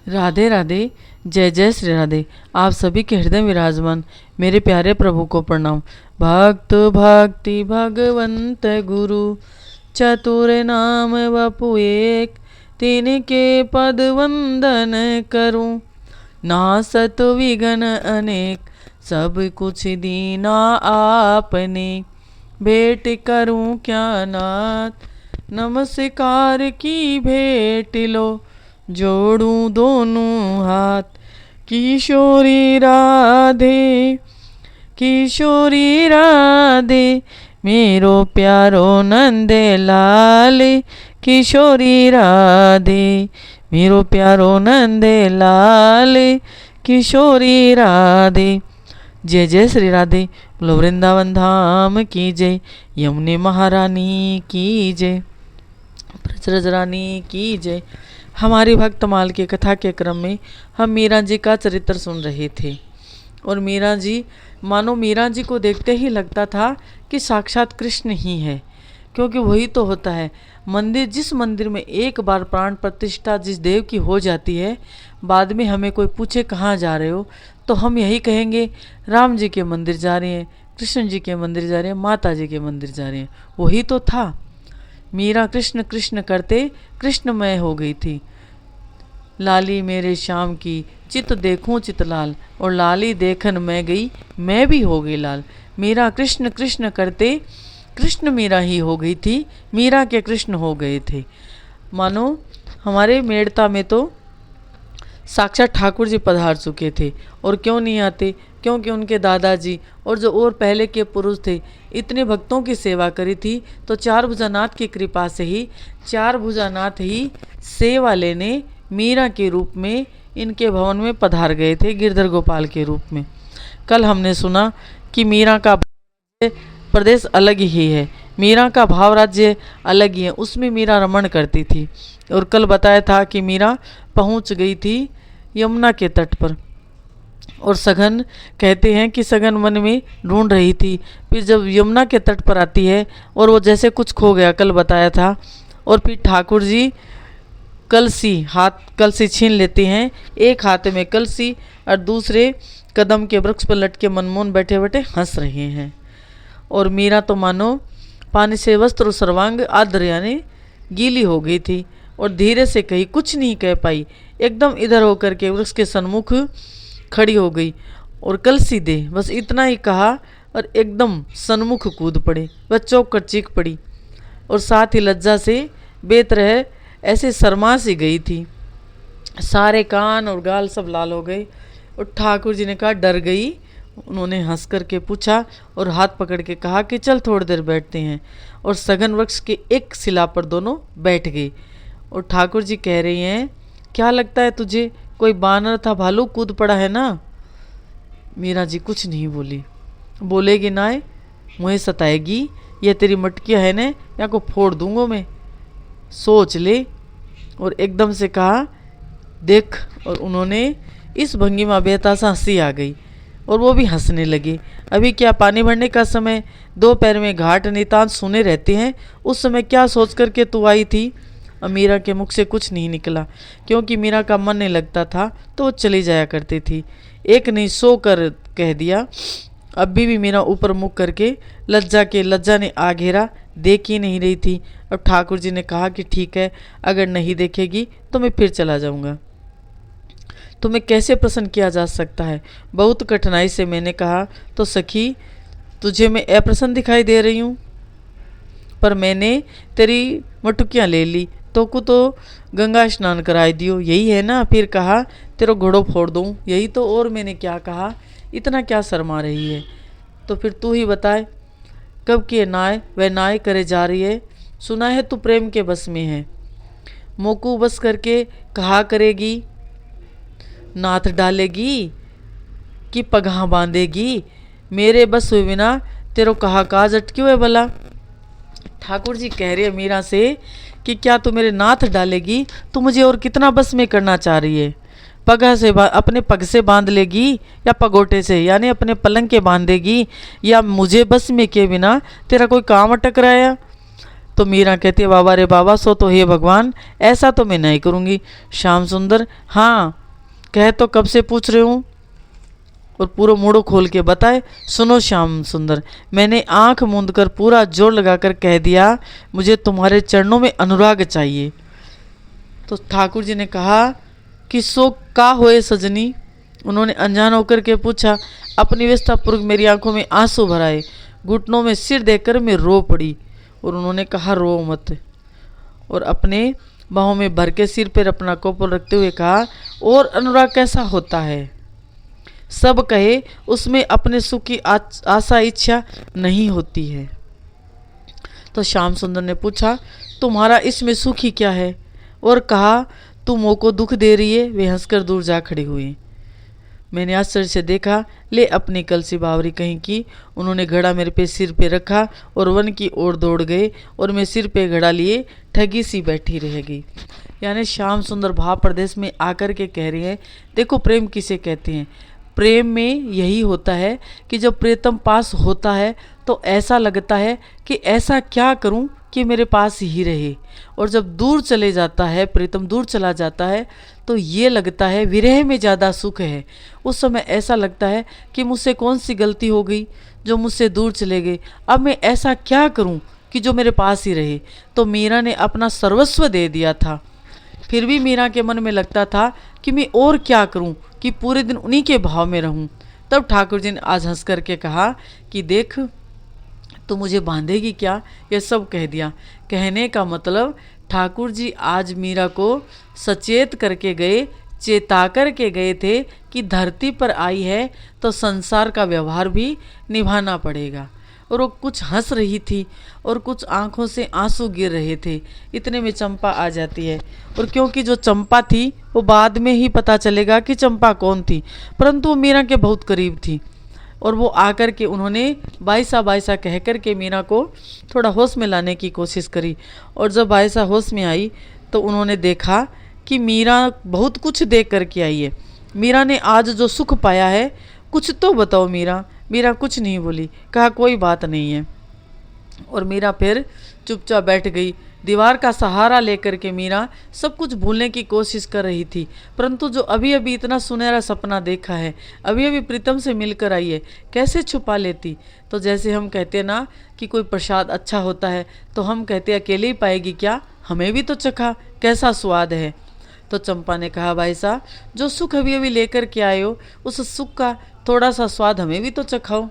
राधे राधे। जय जय श्री राधे। आप सभी के हृदय विराजमान मेरे प्यारे प्रभु को प्रणाम। भक्त भक्ति भगवंत गुरु, चतुर नाम वपु एक, तिनके पद वंदन करूं, नासत विघ्न अनेक, सब कुछ दीना आपने, भेंट करूं क्या नाथ, नमस्कार की भेंट लो, जोड़ूं दोनों हाथ। किशोरी राधे, किशोरी राधे, मेरो प्यारो नंद लाल, किशोरी राधे, मेरो प्यारो नंद लाल, किशोरी राधे। जय जय श्री राधे। बोलो वृंदावन धाम की जय, यमुने महारानी की जय, ब्रजरज रानी की जय। हमारी भक्तमाल की कथा के क्रम में हम मीरा जी का चरित्र सुन रहे थे और मीरा जी, मानो मीरा जी को देखते ही लगता था कि साक्षात कृष्ण ही है, क्योंकि वही तो होता है। जिस मंदिर में एक बार प्राण प्रतिष्ठा जिस देव की हो जाती है, बाद में हमें कोई पूछे कहाँ जा रहे हो तो हम यही कहेंगे राम जी के मंदिर जा रहे हैं, कृष्ण जी के मंदिर जा रहे हैं, माता जी के मंदिर जा रहे हैं। वही तो था। मीरा कृष्ण कृष्ण करते कृष्णमय हो गई थी। लाली मेरे श्याम की, चित देखूं चित लाल, और लाली देखन मैं गई, मैं भी हो गई लाल। मीरा कृष्ण कृष्ण करते कृष्ण मीरा ही हो गई थी, मीरा के कृष्ण हो गए थे। मानो हमारे मेड़ता में तो साक्षात ठाकुर जी पधार चुके थे। और क्यों नहीं आते? क्योंकि उनके दादाजी और जो और पहले के पुरुष थे, इतने भक्तों की सेवा करी थी, तो चार भुजानाथ की कृपा से ही चार भुजानाथ ही सेवा लेने मीरा के रूप में इनके भवन में पधार गए थे, गिरधर गोपाल के रूप में। कल हमने सुना कि मीरा का प्रदेश अलग ही है, मीरा का भाव राज्य अलग ही है, उसमें मीरा रमण करती थी। और कल बताया था कि मीरा पहुंच गई थी यमुना के तट पर, और सघन कहते हैं कि सघन वन में ढूंढ रही थी। फिर जब यमुना के तट पर आती है और वो जैसे कुछ खो गया, कल बताया था, और फिर ठाकुर जी कलसी छीन लेते हैं। एक हाथ में कलसी और दूसरे कदम के वृक्ष पर लटके मनमोहन बैठे बैठे हंस रहे हैं। और मीरा तो मानो पानी से वस्त्र सर्वांग आद्र यानी गीली हो गई थी, और धीरे से कही, कुछ नहीं कह पाई, एकदम इधर होकर के वृक्ष के सन्मुख खड़ी हो गई और कलसी दे, बस इतना ही कहा और एकदम सन्मुख कूद पड़े। वह चौंक कर चीख पड़ी और साथ ही लज्जा से बेतरह ऐसे शर्मा सी गई थी, सारे कान और गाल सब लाल हो गए। और ठाकुर जी ने कहा डर गई। उन्होंने हंस करके पूछा और हाथ पकड़ के कहा कि चल थोड़ी देर बैठते हैं, और सघन वृक्ष के एक शिला पर दोनों बैठ गए। और ठाकुर जी कह रही हैं, क्या लगता है तुझे, कोई बानर था भालू कूद पड़ा है ना? मीरा जी कुछ नहीं बोली। बोलेगी ना, मुझे सताएगी, यह तेरी मटकिया है ने, या को फोड़ दूंगा मैं, सोच ले। और एकदम से कहा देख, और उन्होंने इस भंगिमा बेहतासा हंसी आ गई और वो भी हंसने लगे। अभी क्या पानी भरने का समय, दोपहर में घाट नितांत सुने रहते हैं, उस समय क्या सोच करके तू आई थी? और मीरा के मुख से कुछ नहीं निकला, क्योंकि मीरा का मन नहीं लगता था तो वो चली जाया करती थी। एक नहीं 100 कर कह दिया। अभी भी मीरा ऊपर मुख करके लज्जा ने आ घेरा, देख ही नहीं रही थी। अब ठाकुर जी ने कहा कि ठीक है, अगर नहीं देखेगी तो मैं फिर चला जाऊंगा। तुम्हें कैसे प्रसन्न किया जा सकता है? बहुत कठिनाई से मैंने कहा, तो सखी तुझे मैं अप्रसन्न दिखाई दे रही हूँ? पर मैंने तेरी मटुकियाँ ले ली, तो को तो गंगा स्नान कराई दियो, यही है ना? फिर कहा तेरा घोड़ो फोड़ दूँ, यही तो। और मैंने क्या कहा? इतना क्या शर्मा रही है? तो फिर तू ही बताए, कब की नाय वह नाय करे जा रही है? सुना है तू प्रेम के बस में है, मोकू बस करके कहा करेगी, नाथ डालेगी कि पगहा बांधेगी, मेरे बस हुए बिना तेरो कहा काज अटक्यों है भला? ठाकुर जी कह रहे हैं मीरा से कि क्या तू मेरे नाथ डालेगी? तू मुझे और कितना बस में करना चाह रही है? पगह से अपने पग से बांध लेगी या पगोटे से, यानी अपने पलंग के बांधेगी, या मुझे बस में के बिना तेरा कोई काम अटक रहा है? तो मीरा कहती है बाबा रे बाबा, सो तो हे भगवान, ऐसा तो मैं नहीं करूँगी। श्याम सुंदर, हाँ कह तो कब से पूछ रहे हूँ, और पूरा मुड़ो खोल के बताए। सुनो श्याम सुंदर, मैंने आंख मूंद कर पूरा जोर लगाकर कह दिया, मुझे तुम्हारे चरणों में अनुराग चाहिए। तो ठाकुर जी ने कहा कि सो का होए सजनी। उन्होंने अनजान होकर के पूछा। अपनी व्यवस्था पूर्वक मेरी आंखों में आंसू भराए, घुटनों में सिर देकर मैं रो पड़ी, और उन्होंने कहा रो मत, और अपने बाहों में भर के सिर पर अपना कपोल रखते हुए कहा, और अनुराग कैसा होता है? सब कहे उसमें अपने सुख की आशा इच्छा नहीं होती है। तो श्याम सुंदर ने पूछा, तुम्हारा इसमें सुख ही क्या है? और कहा, तुम मोह को दुख दे रही है। वे हंसकर दूर जा खड़ी हुई। मैंने आश्चर्य से देखा, ले अपनी कलसी बावरी कहीं की। उन्होंने घड़ा मेरे पे सिर पे रखा और वन की ओर दौड़ गए, और मैं सिर पे घड़ा लिए ठगी सी बैठी रह गई। यानी श्याम सुंदर भाव प्रदेश में आकर के कह रहे हैं, देखो प्रेम किसे कहते हैं। प्रेम में यही होता है कि जब प्रियतम पास होता है तो ऐसा लगता है कि ऐसा क्या करूं कि मेरे पास ही रहे, और जब दूर चले जाता है, प्रीतम दूर चला जाता है, तो ये लगता है विरह में ज़्यादा सुख है। उस समय ऐसा लगता है कि मुझसे कौन सी गलती हो गई जो मुझसे दूर चले गए, अब मैं ऐसा क्या करूं कि जो मेरे पास ही रहे। तो मीरा ने अपना सर्वस्व दे दिया था, फिर भी मीरा के मन में लगता था कि मैं और क्या करूं कि पूरे दिन उन्हीं के भाव में रहूं। तब ठाकुर जी ने आज हंस करके कहा कि देख, तो मुझे बांधेगी क्या? यह सब कह दिया। कहने का मतलब ठाकुर जी आज मीरा को सचेत करके गए, चेता कर के गए थे कि धरती पर आई है तो संसार का व्यवहार भी निभाना पड़ेगा। और वो कुछ हंस रही थी और कुछ आंखों से आंसू गिर रहे थे। इतने में चंपा आ जाती है, और क्योंकि जो चंपा थी वो बाद में ही पता चलेगा कि चंपा कौन थी, परंतु वो मीरा के बहुत करीब थी। और वो आकर के उन्होंने बाईसा बाईसा कह कर के मीरा को थोड़ा होश में लाने की कोशिश करी। और जब बाईसा होश में आई तो उन्होंने देखा कि मीरा बहुत कुछ देख कर के आई है। मीरा ने आज जो सुख पाया है, कुछ तो बताओ मीरा। मीरा कुछ नहीं बोली, कहा कोई बात नहीं है। और मीरा फिर चुपचाप बैठ गई। दीवार का सहारा लेकर के मीरा सब कुछ भूलने की कोशिश कर रही थी, परंतु जो अभी अभी इतना सुनहरा सपना देखा है, अभी अभी प्रीतम से मिलकर आई है, कैसे छुपा लेती। तो जैसे हम कहते हैं ना कि कोई प्रसाद अच्छा होता है तो हम कहते हैं अकेले ही पाएगी क्या, हमें भी तो चखा, कैसा स्वाद है। तो चंपा ने कहा, भाई साहब जो सुख अभी अभी लेकर के आए हो, उस सुख का थोड़ा सा स्वाद हमें भी तो चखाओ,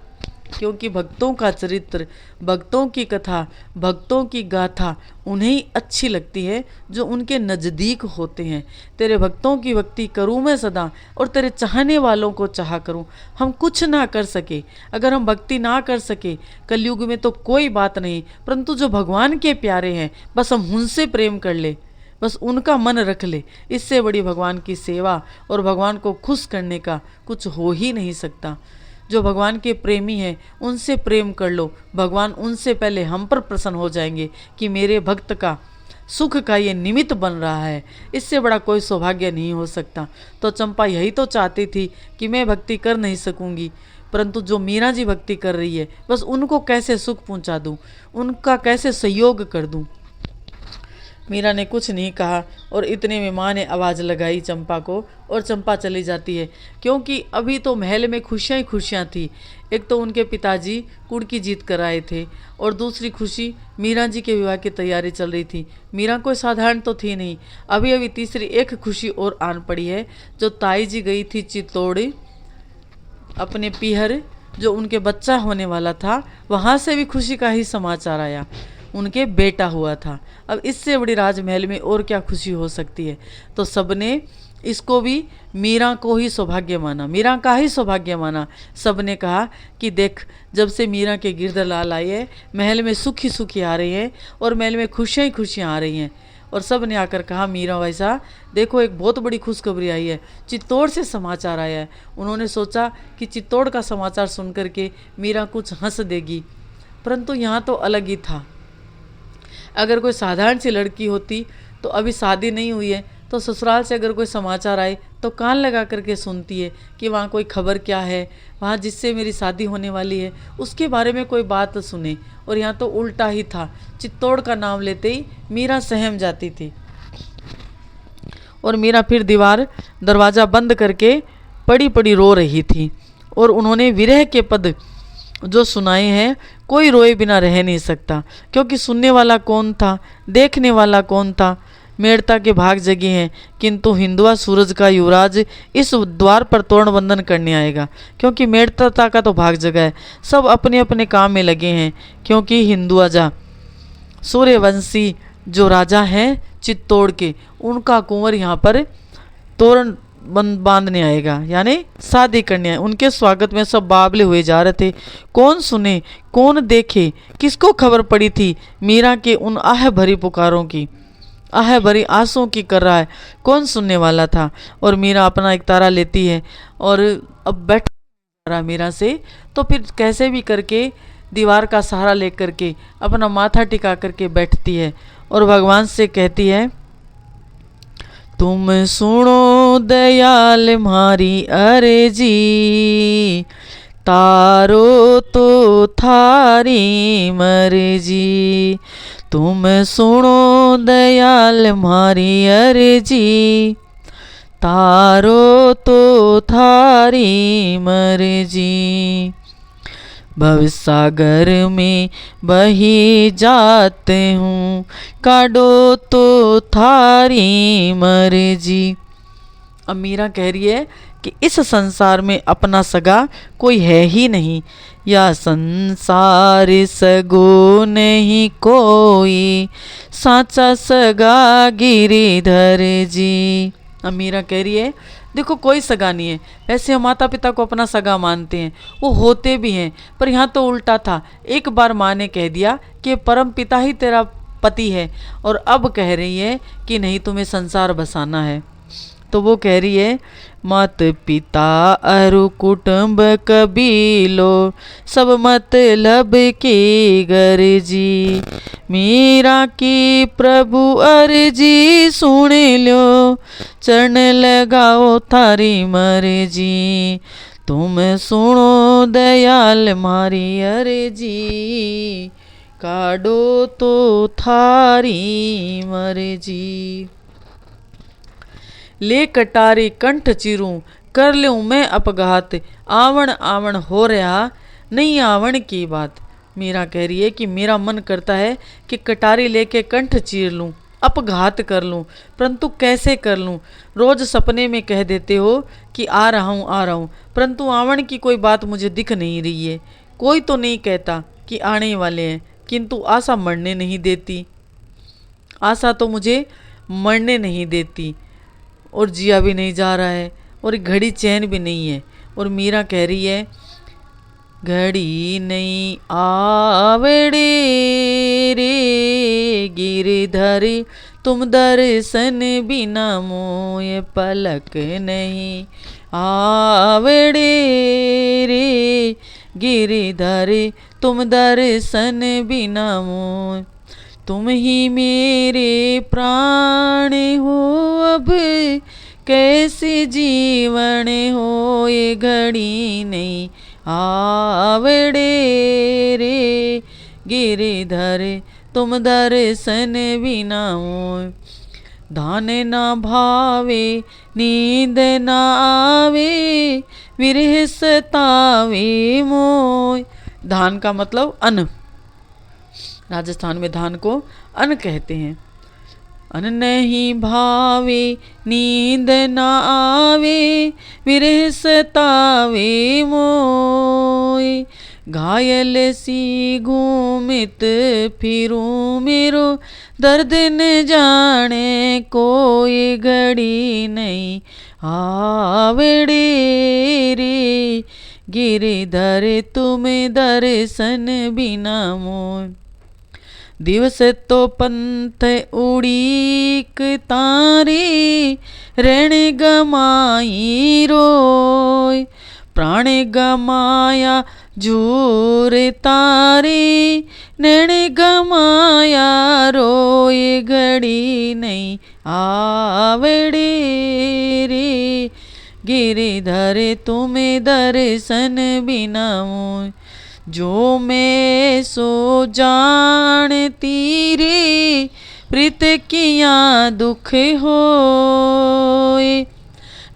क्योंकि भक्तों का चरित्र, भक्तों की कथा, भक्तों की गाथा उन्हें अच्छी लगती है जो उनके नज़दीक होते हैं। तेरे भक्तों की भक्ति करूँ मैं सदा, और तेरे चाहने वालों को चाहा करूँ। हम कुछ ना कर सके, अगर हम भक्ति ना कर सके कलयुग में तो कोई बात नहीं, परंतु जो भगवान के प्यारे हैं बस हम उनसे प्रेम कर ले, बस उनका मन रख ले। इससे बड़ी भगवान की सेवा और भगवान को खुश करने का कुछ हो ही नहीं सकता। जो भगवान के प्रेमी हैं उनसे प्रेम कर लो, भगवान उनसे पहले हम पर प्रसन्न हो जाएंगे कि मेरे भक्त का सुख का ये निमित्त बन रहा है। इससे बड़ा कोई सौभाग्य नहीं हो सकता। तो चंपा यही तो चाहती थी कि मैं भक्ति कर नहीं सकूंगी, परंतु जो मीरा जी भक्ति कर रही है बस उनको कैसे सुख पहुंचा दूं, उनका कैसे सहयोग कर दूं। मीरा ने कुछ नहीं कहा, और इतने में माँ ने आवाज़ लगाई चंपा को, और चंपा चली जाती है। क्योंकि अभी तो महल में खुशियाँ ही खुशियाँ थी। एक तो उनके पिताजी कुड़ की जीत कर आए थे, और दूसरी खुशी मीरा जी के विवाह की तैयारी चल रही थी। मीरा कोई साधारण तो थी नहीं। अभी अभी तीसरी एक खुशी और आन पड़ी है, जो ताई जी गई थी चित्तौड़ अपने पीहर, जो उनके बच्चा होने वाला था, वहाँ से भी खुशी का ही समाचार आया, उनके बेटा हुआ था। अब इससे बड़ी राजमहल में और क्या खुशी हो सकती है। तो सबने इसको भी मीरा को ही सौभाग्य माना, मीरा का ही सौभाग्य माना। सबने कहा कि देख, जब से मीरा के गिरधरलाल आए हैं, महल में सुख ही सुखी आ रही हैं, और महल में खुशियाँ ही खुशियाँ आ रही हैं। और सब ने आकर कहा, मीरा वैसा देखो, एक बहुत बड़ी खुशखबरी आई है, चित्तौड़ से समाचार आया है। उन्होंने सोचा कि चित्तौड़ का समाचार सुन करके मीरा कुछ हंस देगी, परंतु यहाँ तो अलग ही था। अगर कोई साधारण सी लड़की होती तो अभी शादी नहीं हुई है तो ससुराल से अगर कोई समाचार आए तो कान लगा करके सुनती है कि वहाँ कोई खबर क्या है, वहाँ जिससे मेरी शादी होने वाली है उसके बारे में कोई बात सुने। और यहाँ तो उल्टा ही था, चित्तौड़ का नाम लेते ही मीरा सहम जाती थी। और मीरा फिर दरवाज़ा बंद करके पड़ी पड़ी रो रही थी। और उन्होंने विरह के पद जो सुनाए हैं, कोई रोए बिना रह नहीं सकता, क्योंकि सुनने वाला कौन था, देखने वाला कौन था। मेड़ता के भाग जगे हैं, किंतु हिंदुआ सूरज का युवराज इस द्वार पर तोरण बंधन करने आएगा, क्योंकि मेड़ता का तो भाग जगा है। सब अपने अपने काम में लगे हैं, क्योंकि हिंदुआजा सूर्यवंशी जो राजा हैं चित्तौड़ के, उनका कुंवर यहाँ पर तोरण बांधने आएगा, यानी शादी करने आए। उनके स्वागत में सब बावले हुए जा रहे थे। कौन सुने, कौन देखे, किसको खबर पड़ी थी मीरा के उन आह भरी पुकारों की, आह भरी आंसुओं की कर रहा है, कौन सुनने वाला था। और मीरा अपना एक तारा लेती है और अब बैठ रहा मीरा से, तो फिर कैसे भी करके दीवार का सहारा लेकर के अपना माथा टिका करके बैठती है और भगवान से कहती है, तुम सुनो दयाल मारी अर्जी, तारो तो थारी मर्जी। तुम सुनो दयाल मारी अर्जी, तारो तो थारी मर्जी। भवसागर में बही जाते हूँ, काटो तो थारी मर्जी। अब मीरा कह रही है कि इस संसार में अपना सगा कोई है ही नहीं, या संसार सगो नहीं कोई, साचा सगा गिरिधर जी। अब मीरा कह रही है देखो कोई सगा नहीं है। वैसे हम माता पिता को अपना सगा मानते हैं, वो होते भी हैं, पर यहाँ तो उल्टा था। एक बार माँ ने कह दिया कि परम पिता ही तेरा पति है, और अब कह रही है कि नहीं तुम्हें संसार बसाना है। तो वो कह रही है, मात पिता अरु कुटुंब कबीलो, सब मतलब की गर्जी। मीरा की प्रभु अर्जी सुन लो, चरण लगाओ थारी मर्जी। तुम सुनो दयाल मारी अर्जी, काटो तो थारी मर्जी। ले कटारी कंठ चिरूं, कर लूँ मैं अपघात, आवण आवण हो रहा नहीं आवण की बात। मीरा कह रही है कि मेरा मन करता है कि कटारी लेके कंठ चीर लूँ, अपघात कर लूँ, परंतु कैसे कर लूँ। रोज सपने में कह देते हो कि आ रहा हूँ, परंतु आवण की कोई बात मुझे दिख नहीं रही है। कोई तो नहीं कहता कि आने वाले हैं, किंतु आशा मरने नहीं देती, आशा तो मुझे मरने नहीं देती। और जिया भी नहीं जा रहा है, और घड़ी चैन भी नहीं है। और मीरा कह रही है, घड़ी नहीं आवड़े रे गिरधरी, तुम दर्शन बिना मोय पलक नहीं आवड़े रे गिरधरी, तुम दर्शन बिना मोय। तुम ही मेरे प्राण हो, अब कैसे जीवन हो, ये घड़ी नहीं आवड़े रे गिरधर, तुम दर्शन बिना मोय। धान ना भावे नींद ना आवे, विरह सतावे मोय। धान का मतलब अन्न, राजस्थान में धान को अन्न कहते हैं। अन्न नहीं भावे नींद न आवे, विरह सतावे मोय। घायल सी घूमित फिरूं, मेरो दर्द न जाने कोई, घड़ी नहीं आवड़े रे गिरधर, तुम दर्शन बिना मोय। दिवस तो पंथ उड़ीक तारे, रण गमाई रोय। प्राण गमाया झूर तारे, नैण गमाया रोय, घड़ी नहीं आवड़े रे। गिरिधर तुम्हें दर्शन बिना मोय, जो मैं सो जानती रे। प्रीत किया दुख होए,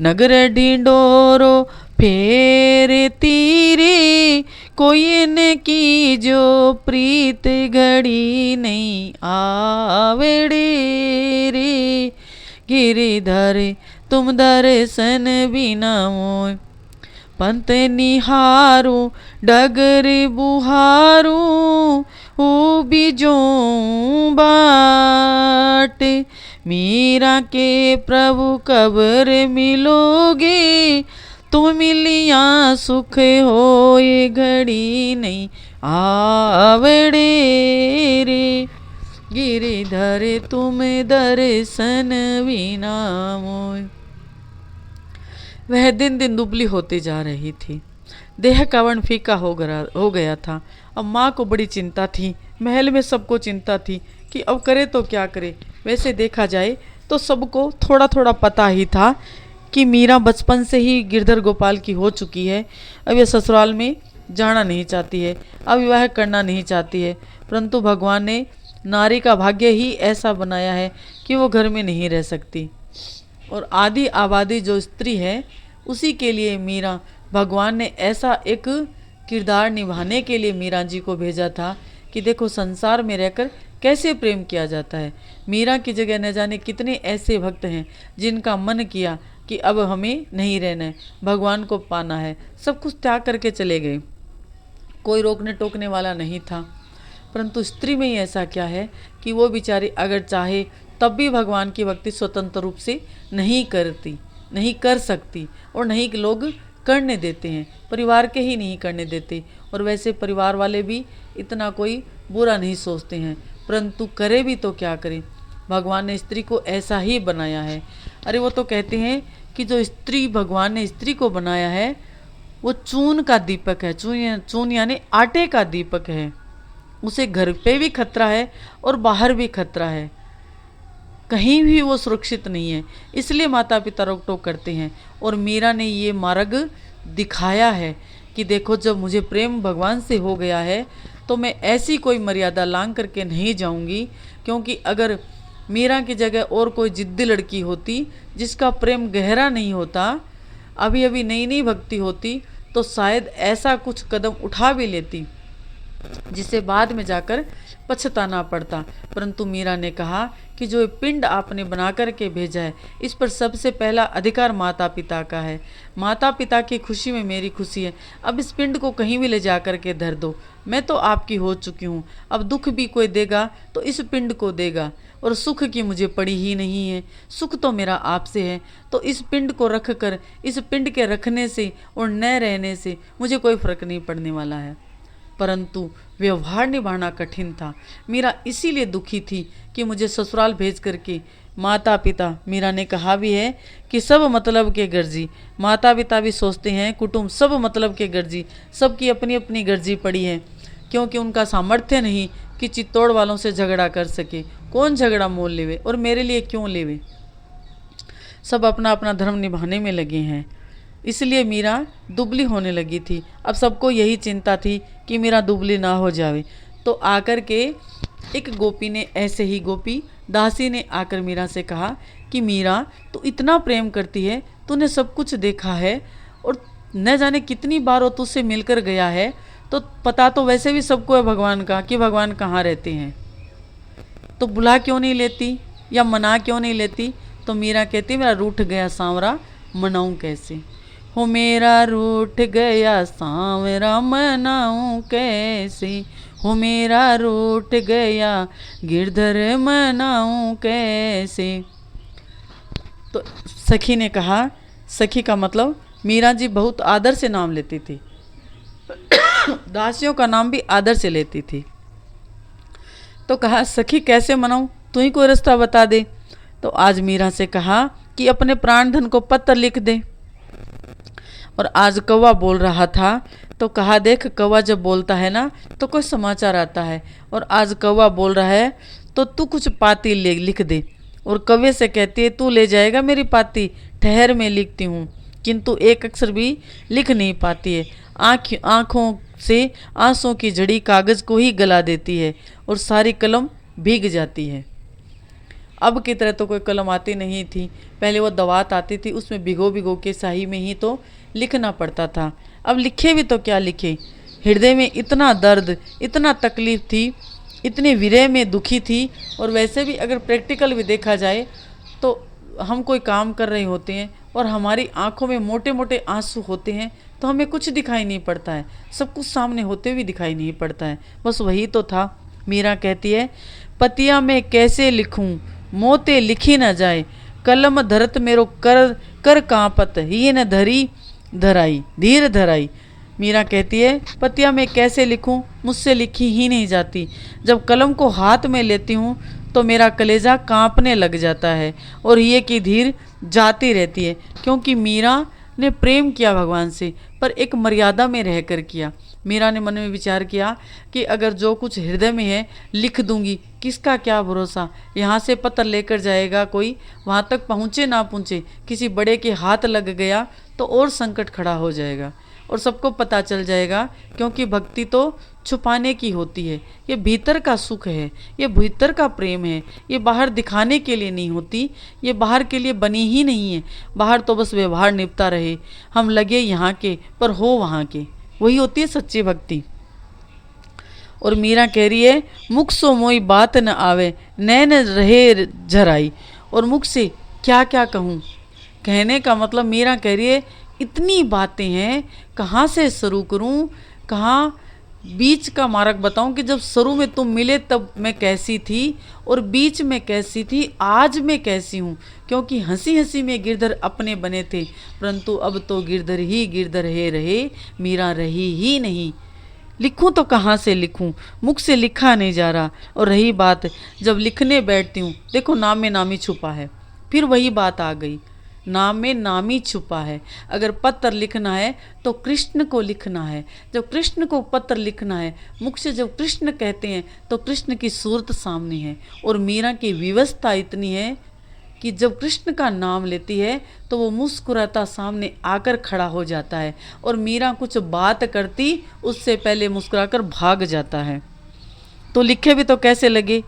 नगर ढिंडोरो फेर तीरे। कोई न की जो प्रीत घड़ी नहीं आवड़े रे। गिरिधर तुम दर्शन बिना मोय, पंत निहारू डगर बुहारू। बीजों बाट, मीरा के प्रभु कबर मिलोगे। तुम मिलिया सुख होए, घड़ी नहीं आवड़े रे। गिरिधर तुम दर्शन बिना मोय। वह दिन दिन दुबली होती जा रही थी। देह का वर्ण फीका हो गया था। अब माँ को बड़ी चिंता थी, महल में सबको चिंता थी कि अब करे तो क्या करे। वैसे देखा जाए तो सबको थोड़ा थोड़ा पता ही था कि मीरा बचपन से ही गिरधर गोपाल की हो चुकी है। अब यह ससुराल में जाना नहीं चाहती है, अब विवाह करना नहीं चाहती है। परंतु भगवान ने नारी का भाग्य ही ऐसा बनाया है कि वो घर में नहीं रह सकती। और आदि आबादी जो स्त्री है उसी के लिए मीरा, भगवान ने ऐसा एक किरदार निभाने के लिए मीरा जी को भेजा था कि देखो संसार में रहकर कैसे प्रेम किया जाता है। मीरा की जगह न जाने कितने ऐसे भक्त हैं जिनका मन किया कि अब हमें नहीं रहना है, भगवान को पाना है, सब कुछ त्याग करके चले गए। कोई रोकने टोकने वाला नहीं था। परंतु स्त्री में ही ऐसा क्या है कि वो बेचारी अगर चाहे तब भी भगवान की भक्ति स्वतंत्र रूप से नहीं करती, नहीं कर सकती, और नहीं कि लोग करने देते हैं, परिवार के ही नहीं करने देते। और वैसे परिवार वाले भी इतना कोई बुरा नहीं सोचते हैं, परंतु करे भी तो क्या करें, भगवान ने स्त्री को ऐसा ही बनाया है। अरे वो तो कहते हैं कि जो स्त्री भगवान ने स्त्री को बनाया है वो चून का दीपक है। चून यानी आटे का दीपक है। उसे घर पे भी खतरा है और बाहर भी खतरा है, कहीं भी वो सुरक्षित नहीं है। इसलिए माता पिता रोक टोक करते हैं। और मीरा ने ये मार्ग दिखाया है कि देखो जब मुझे प्रेम भगवान से हो गया है तो मैं ऐसी कोई मर्यादा लांघ करके नहीं जाऊंगी। क्योंकि अगर मीरा की जगह और कोई जिद्दी लड़की होती जिसका प्रेम गहरा नहीं होता, अभी अभी नई नई भक्ति होती, तो शायद ऐसा कुछ कदम उठा भी लेती जिसे बाद में जाकर पछताना पड़ता। परंतु मीरा ने कहा कि जो पिंड आपने बना करके भेजा है इस पर सबसे पहला अधिकार माता पिता का है। माता पिता की खुशी में मेरी खुशी है। अब इस पिंड को कहीं भी ले जा करके धर दो, मैं तो आपकी हो चुकी हूँ। अब दुख भी कोई देगा तो इस पिंड को देगा, और सुख की मुझे पड़ी ही नहीं है, सुख तो मेरा आपसे है। तो इस पिंड को रख कर, इस पिंड के रखने से और न रहने से मुझे कोई फर्क नहीं पड़ने वाला है। परंतु व्यवहार निभाना कठिन था। मीरा इसीलिए दुखी थी कि मुझे ससुराल भेज करके माता पिता, मीरा ने कहा भी है कि सब मतलब के गर्जी, माता पिता भी सोचते हैं कुटुंब सब मतलब के गर्जी, सबकी अपनी अपनी गर्जी पड़ी है। क्योंकि उनका सामर्थ्य नहीं कि चित्तौड़ वालों से झगड़ा कर सके। कौन झगड़ा मोल लेवे और मेरे लिए क्यों लेवे, सब अपना अपना धर्म निभाने में लगे हैं। इसलिए मीरा दुबली होने लगी थी। अब सबको यही चिंता थी कि मीरा दुबली ना हो जावे। तो आकर के एक गोपी ने, ऐसे ही गोपी दासी ने आकर मीरा से कहा कि मीरा तू इतना प्रेम करती है, तूने सब कुछ देखा है और न जाने कितनी बार वो तुझसे मिलकर गया है, तो पता तो वैसे भी सबको है भगवान का कि भगवान कहाँ रहते हैं, तो बुला क्यों नहीं लेती या मना क्यों नहीं लेती। तो मीरा कहती मेरा रूठ गया सांवरा मनाऊं कैसे, हो मेरा रूठ गया सांवरा मनाऊं कैसे, हो मेरा रूठ गया गिरधर मनाऊं कैसे। तो सखी ने कहा, सखी का मतलब मीरा जी बहुत आदर से नाम लेती थी, दासियों का नाम भी आदर से लेती थी। तो कहा सखी कैसे मनाऊं, तू ही कोई रास्ता बता दे। तो आज मीरा से कहा कि अपने प्राण धन को पत्र लिख दे। और आज कौवा बोल रहा था तो कहा देख कौवा जब बोलता है ना तो कोई समाचार आता है, और आज कौवा बोल रहा है तो तू कुछ पाती लिख दे। और कव्य से कहती है, तू ले जाएगा मेरी पाती, ठहर मैं लिखती हूँ। किंतु एक अक्षर भी लिख नहीं पाती है। आँखों से आंसुओं की झड़ी कागज को ही गला देती है और सारी कलम भीग जाती है। अब की तरह तो कोई कलम आती नहीं थी, पहले वो दवात आती थी, उसमें भिगो भिगो के स्याही में ही तो लिखना पड़ता था। अब लिखे भी तो क्या लिखे, हृदय में इतना दर्द, इतना तकलीफ थी, इतने विरह में दुखी थी। और वैसे भी अगर प्रैक्टिकल भी देखा जाए तो हम कोई काम कर रहे होते हैं और हमारी आंखों में मोटे मोटे आंसू होते हैं तो हमें कुछ दिखाई नहीं पड़ता है, सब कुछ सामने होते हुए दिखाई नहीं पड़ता है। बस वही तो था। मीरा कहती है, पतिया मैं कैसे लिखूं, मोते लिखी न जाए, कलम धरत मेरो कर कर कांपत, ये न धरी धराई धीर धराई। मीरा कहती है, पतिया मैं कैसे लिखूं, मुझसे लिखी ही नहीं जाती। जब कलम को हाथ में लेती हूँ तो मेरा कलेजा कांपने लग जाता है और ये की धीर जाती रहती है। क्योंकि मीरा ने प्रेम किया भगवान से, पर एक मर्यादा में रहकर किया। मीरा ने मन में विचार किया कि अगर जो कुछ हृदय में है लिख दूंगी, किसका क्या भरोसा, यहाँ से पत्र लेकर जाएगा कोई, वहाँ तक पहुँचे ना पहुँचे, किसी बड़े के हाथ लग गया तो और संकट खड़ा हो जाएगा और सबको पता चल जाएगा। क्योंकि भक्ति तो छुपाने की होती है, ये भीतर का सुख है, ये भीतर का प्रेम है, ये बाहर दिखाने के लिए नहीं होती, ये बाहर के लिए बनी ही नहीं है। बाहर तो बस व्यवहार निपटा रहे, हम लगे यहाँ के पर हो वहाँ के, वही होती है सच्ची भक्ति। और मीरा कह रही है, मुख सो मोई बात न आवे, नैन रहे झराई। और मुख से क्या क्या कहूँ, कहने का मतलब मीरा कह रही है इतनी बातें हैं, कहाँ से शुरू करूँ, कहाँ बीच का मार्ग बताऊं कि जब शुरू में तुम मिले तब मैं कैसी थी और बीच में कैसी थी, आज मैं कैसी हूँ। क्योंकि हंसी हंसी में गिरधर अपने बने थे, परंतु अब तो गिरधर ही गिरधर है रहे, मीरा रही ही नहीं। लिखूं तो कहाँ से लिखूं, मुख से लिखा नहीं जा रहा। और रही बात जब लिखने बैठती हूँ, देखो नाम में नाम ही छुपा है, फिर वही बात आ गई, नाम में नाम ही छुपा है। अगर पत्र लिखना है तो कृष्ण को लिखना है, जब कृष्ण को पत्र लिखना है, मुख से जब कृष्ण कहते हैं तो कृष्ण की सूरत सामने है। और मीरा की विवस्था इतनी है कि जब कृष्ण का नाम लेती है तो वो मुस्कुराता सामने आकर खड़ा हो जाता है और मीरा कुछ बात करती उससे पहले मुस्कुराकर भाग जाता है। तो लिखे भी तो कैसे लगे,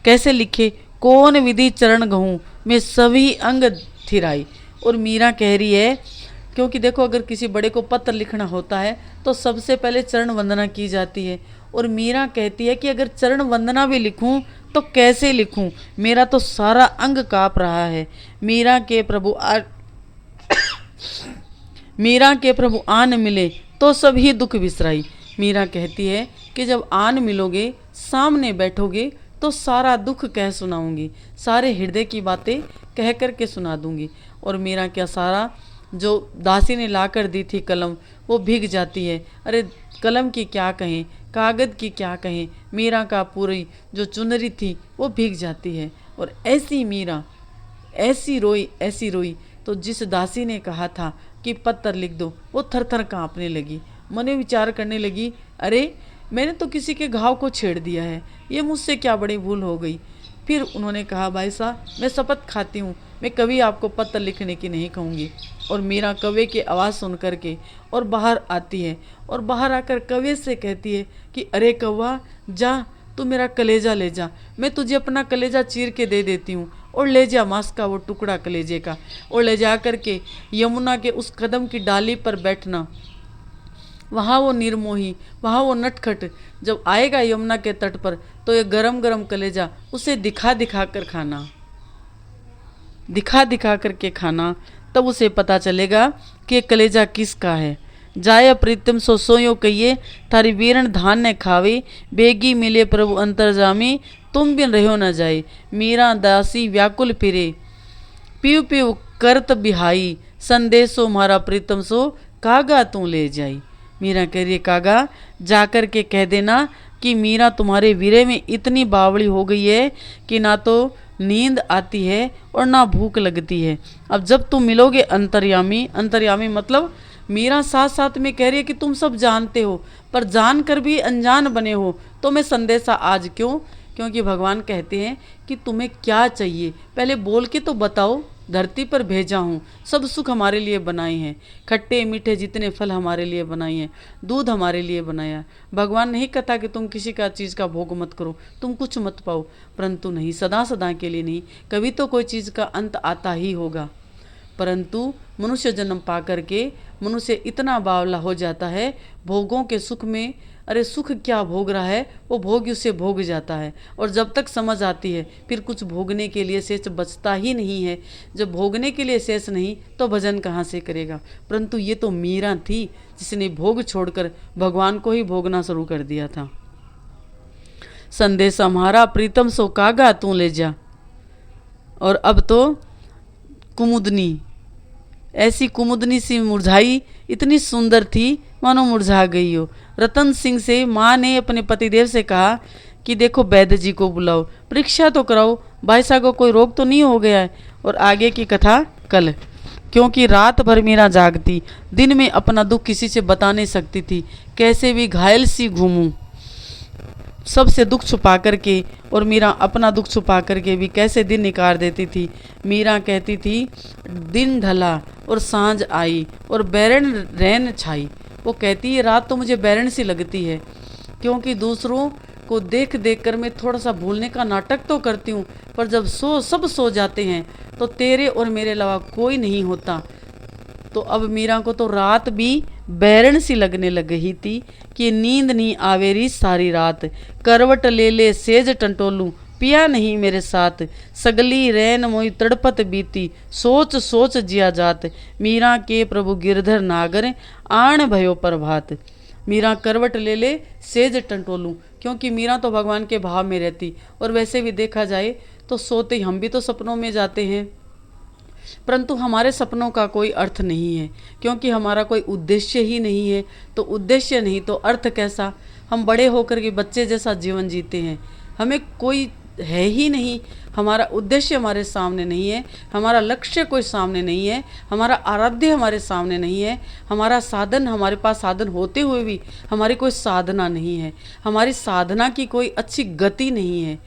कैसे लिखे, कौन विधि चरण गहूँ मैं सभी अंग थिराई। और मीरा कह रही है, क्योंकि देखो अगर किसी बड़े को पत्र लिखना होता है तो सबसे पहले चरण वंदना की जाती है। और मीरा कहती है कि अगर चरण वंदना भी लिखूं तो कैसे लिखूं, मेरा तो सारा अंग काँप रहा है। मीरा के प्रभु आन मिले तो सभी दुख बिसराई। मीरा कहती है कि जब आन मिलोगे, सामने बैठोगे तो सारा दुख कह सुनाऊंगी, सारे हृदय की बातें कह कर के सुना दूंगी। और मेरा क्या सारा जो दासी ने ला कर दी थी कलम, वो भीग जाती है। अरे कलम की क्या कहें, कागज़ की क्या कहें, मीरा का पूरी जो चुनरी थी वो भीग जाती है। और ऐसी मीरा ऐसी रोई तो जिस दासी ने कहा था कि पत्र लिख दो, वो थर थर काँपने लगी, मने विचार करने लगी, अरे मैंने तो किसी के घाव को छेड़ दिया है, ये मुझसे क्या बड़ी भूल हो गई। फिर उन्होंने कहा, भाई साहब मैं शपथ खाती हूँ मैं कभी आपको पत्र लिखने की नहीं कहूँगी। और मीरा कव्वे की आवाज़ सुन कर के और बाहर आती है और बाहर आकर कव्वे से कहती है कि अरे कौवा जा, तू मेरा कलेजा ले जा, मैं तुझे अपना कलेजा चीर के दे देती हूँ। और ले जा मांस का वो टुकड़ा कलेजे का, और ले जा कर के यमुना के उस कदम की डाली पर बैठना, वहाँ वो निर्मोही, वहाँ वो नटखट जब आएगा यमुना के तट पर तो ये गरम गरम कलेजा उसे दिखा दिखा कर खाना, दिखा दिखा करके खाना, तब उसे पता चलेगा कि ये कलेजा किसका है। जाय प्रीतम सो सोयो कहिए, थारी वीरण धान ने खावे, बेगी मिले प्रभु अंतरजामी, तुम बिन रहो न जाए। मीरा दासी व्याकुल फिरे, पीव पीव करत बिहाई, संदेशो मारा प्रीतम सो, कागा तू ले जाई। मीरा कह रही है, कागा जाकर के कह देना कि मीरा तुम्हारे वीरे में इतनी बावड़ी हो गई है कि ना तो नींद आती है और ना भूख लगती है। अब जब तुम मिलोगे अंतर्यामी, अंतर्यामी मतलब मीरा साथ साथ में कह रही है कि तुम सब जानते हो पर जान कर भी अनजान बने हो, तो मैं संदेशा आज क्यों, क्योंकि भगवान कहते हैं कि तुम्हें क्या चाहिए पहले बोल के तो बताओ। धरती पर भेजा हूँ, सब सुख हमारे लिए बनाए हैं, खट्टे मीठे जितने फल हमारे लिए बनाए हैं, दूध हमारे लिए बनाया। भगवान नहीं कहता कि तुम किसी का चीज़ का भोग मत करो, तुम कुछ मत पाओ, परंतु नहीं, सदा सदा के लिए नहीं, कभी तो कोई चीज़ का अंत आता ही होगा। परंतु मनुष्य जन्म पा करके मनुष्य इतना बावला हो जाता है भोगों के सुख में। अरे सुख क्या भोग रहा है, वो भोग उसे भोग जाता है, और जब तक समझ आती है फिर कुछ भोगने के लिए शेष बचता ही नहीं है। जब भोगने के लिए शेष नहीं तो भजन कहाँ से करेगा। परंतु ये तो मीरा थी जिसने भोग छोड़कर भगवान को ही भोगना शुरू कर दिया था। संदेश हमारा प्रीतम सो कागा तू ले जा। और अब तो कुमुदनी, ऐसी कुमुदनी सी मुरझाई, इतनी सुंदर थी मानो मुरझा गई हो। रतन सिंह से माँ ने अपने पतिदेव से कहा कि देखो वैद्य जी को बुलाओ, परीक्षा तो कराओ, भाई साहब को कोई रोग तो नहीं हो गया है। और आगे की कथा कल, क्योंकि रात भर मीरा जागती, दिन में अपना दुख किसी से बता नहीं सकती थी, कैसे भी घायल सी घूमूं, सबसे दुख छुपा करके। और मीरा अपना दुख छुपा करके भी कैसे दिन निकाल देती थी। मीरा कहती थी दिन ढला और सांझ आई और बैरन रैन छाई। वो कहती है रात तो मुझे बैरन सी लगती है, क्योंकि दूसरों को देख देख कर मैं थोड़ा सा भूलने का नाटक तो करती हूँ, पर जब सब सो जाते हैं तो तेरे और मेरे अलावा कोई नहीं होता। तो अब मीरा को तो रात भी बैरन सी लगने लग गई थी कि नींद नहीं आवेरी सारी रात, करवट ले ले सेज टंटोलूं, पिया नहीं मेरे साथ, सगली रैन मोई तड़पत बीती, सोच सोच जिया जात, मीरा के प्रभु गिरधर नागर आण भयो प्रभात। मीरा करवट ले ले सेज टंटोलूं, क्योंकि मीरा तो भगवान के भाव में रहती। और वैसे भी देखा जाए तो सोते ही हम भी तो सपनों में जाते हैं, परंतु हमारे सपनों का कोई अर्थ नहीं है, क्योंकि हमारा कोई उद्देश्य ही नहीं है। तो उद्देश्य नहीं तो अर्थ कैसा। हम बड़े होकर के बच्चे जैसा जीवन जीते हैं, हमें कोई है ही नहीं, हमारा उद्देश्य हमारे सामने नहीं है, हमारा लक्ष्य कोई सामने नहीं है, हमारा आराध्य हमारे सामने नहीं है, हमारा साधन, हमारे पास साधन होते हुए भी हमारी कोई साधना नहीं है, हमारी साधना की कोई अच्छी गति नहीं है।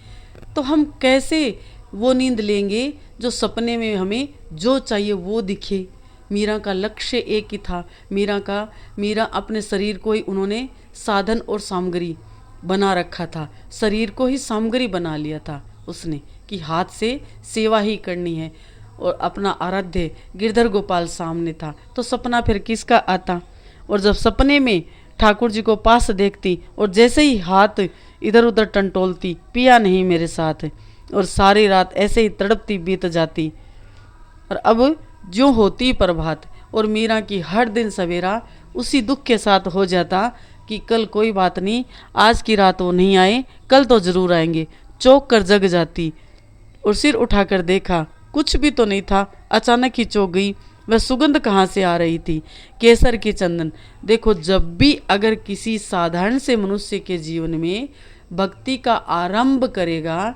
तो हम कैसे वो नींद लेंगे जो सपने में हमें जो चाहिए वो दिखे। मीरा का लक्ष्य एक ही था। मीरा अपने शरीर को ही उन्होंने साधन और सामग्री बना रखा था, शरीर को ही सामग्री बना लिया था उसने कि हाथ से सेवा ही करनी है। और अपना आराध्य गिरधर गोपाल सामने था, तो सपना फिर किसका आता। और जब सपने में ठाकुर जी को पास देखती और जैसे ही हाथ इधर उधर टंटोलती, पिया नहीं मेरे साथ, और सारी रात ऐसे ही तड़पती बीत जाती। और अब जो होती प्रभात, और मीरा की हर दिन सवेरा उसी दुख के साथ हो जाता कि कल कोई बात नहीं, आज की रात वो नहीं आए, कल तो जरूर आएंगे। चौंक कर जग जाती और सिर उठाकर देखा, कुछ भी तो नहीं था। अचानक ही चौंक गई, वह सुगंध कहाँ से आ रही थी? केसर की चंदन। देखो, जब भी अगर किसी साधारण से मनुष्य के जीवन में भक्ति का आरंभ करेगा,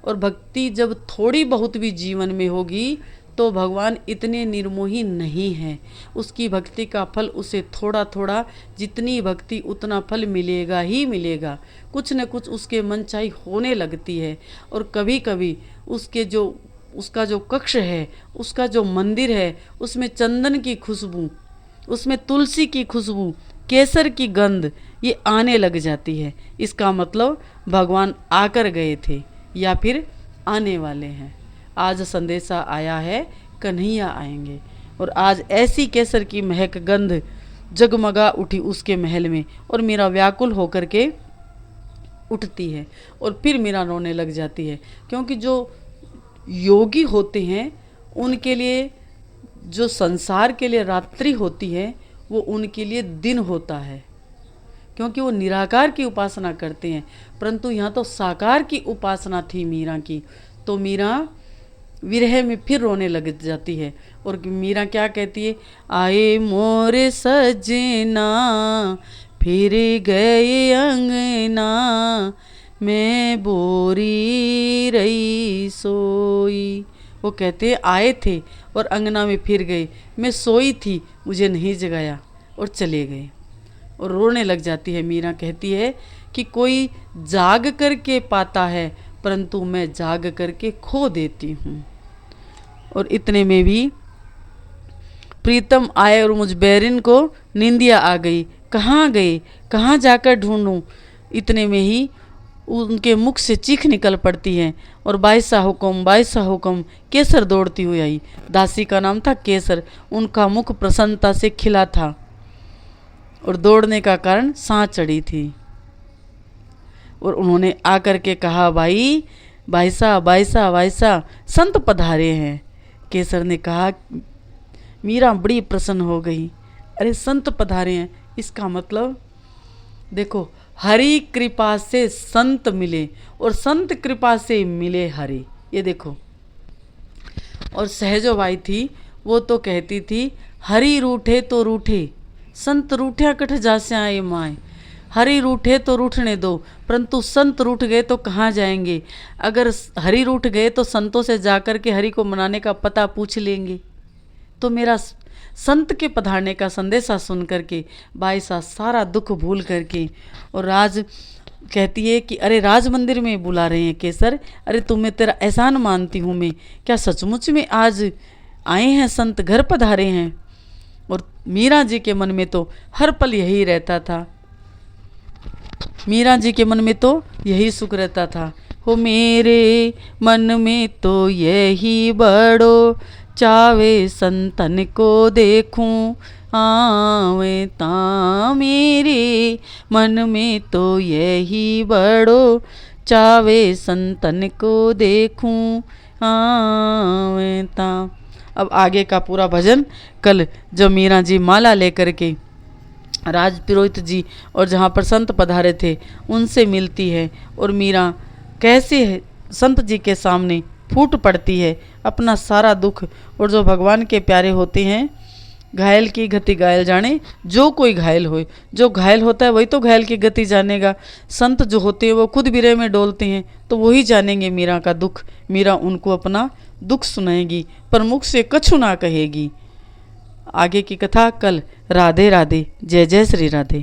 और भक्ति जब थोड़ी बहुत भी जीवन में होगी, तो भगवान इतने निर्मोही नहीं है। उसकी भक्ति का फल उसे थोड़ा थोड़ा, जितनी भक्ति उतना फल मिलेगा ही मिलेगा। कुछ न कुछ उसके मनचाही होने लगती है। और कभी कभी उसका जो कक्ष है, उसका जो मंदिर है, उसमें चंदन की खुशबू, उसमें तुलसी की खुशबू, केसर की गंध ये आने लग जाती है। इसका मतलब भगवान आकर गए थे या फिर आने वाले हैं। आज संदेशा आया है, कन्हैया आएंगे। और आज ऐसी केसर की महक गंध जगमगा उठी उसके महल में, और मेरा व्याकुल होकर के उठती है। और फिर मेरा रोने लग जाती है, क्योंकि जो योगी होते हैं उनके लिए जो संसार के लिए रात्रि होती है, वो उनके लिए दिन होता है, क्योंकि वो निराकार की उपासना करते हैं। परंतु यहाँ तो साकार की उपासना थी मीरा की। तो मीरा विरह में फिर रोने लग जाती है। और मीरा क्या कहती है? आए मोरे सजना फिर गए अंगना, मैं बोरी रही सोई। वो कहते आए थे और अंगना में फिर गए, मैं सोई थी, मुझे नहीं जगाया और चले गए। और रोने लग जाती है। मीरा कहती है कि कोई जाग करके पाता है परंतु मैं जाग करके खो देती हूँ। और इतने में भी प्रीतम आए और मुझ बैरिन को निंदिया आ गई। कहाँ गए, कहाँ जाकर ढूंढूं। इतने में ही उनके मुख से चीख निकल पड़ती है और बाईसा हुक्म, बाईसा हुक्म। केसर दौड़ती हुई आई। दासी का नाम था केसर। उनका मुख प्रसन्नता से खिला था और दौड़ने का कारण सांस चढ़ी थी। और उन्होंने आकर के कहा, भाई बाईसा, बाईसा, बाईसा, संत पधारे हैं। केसर ने कहा, मीरा बड़ी प्रसन्न हो गई। अरे संत पधारे हैं, इसका मतलब देखो, हरि कृपा से संत मिले और संत कृपा से मिले हरि। ये देखो। और सहजो बाई थी, वो तो कहती थी, हरि रूठे तो रूठे, संत रूठ्या कठ जासे आए माए। हरि रूठे तो रूठने दो, परंतु संत रूठ गए तो कहाँ जाएंगे। अगर हरि रूठ गए तो संतों से जाकर के हरि को मनाने का पता पूछ लेंगे। तो मेरा संत के पधारने का संदेशा सुन करके बाईसा सारा दुख भूल करके, और राज कहती है कि अरे राज मंदिर में बुला रहे हैं केसर, अरे तुम्हें तेरा एहसान मानती हूँ मैं, क्या सचमुच में आज आए हैं संत, घर पधारे हैं। और मीरा जी के मन में तो हर पल यही रहता था, मीरा जी के मन में तो यही सुख रहता था। हो मेरे मन में तो यही बड़ो चावे संतन को देखूं, आवे ता मेरे मन में तो यही बड़ो चावे संतन को देखूं, आवे ता। अब आगे का पूरा भजन कल जब मीरा जी माला लेकर के राजपुरोहित जी और जहाँ पर संत पधारे थे उनसे मिलती है, और मीरा कैसे है संत जी के सामने फूट पड़ती है अपना सारा दुख। और जो भगवान के प्यारे होते हैं, घायल की गति घायल जाने, जो कोई घायल हो, जो घायल होता है वही तो घायल की गति जानेगा। संत जो होते हैं वो खुद विरह में डोलते हैं तो वही जानेंगे मीरा का दुख। मीरा उनको अपना दुख सुनाएगी पर मुख से कछु ना कहेगी। आगे की कथा कल। राधे राधे। जय जय श्री राधे।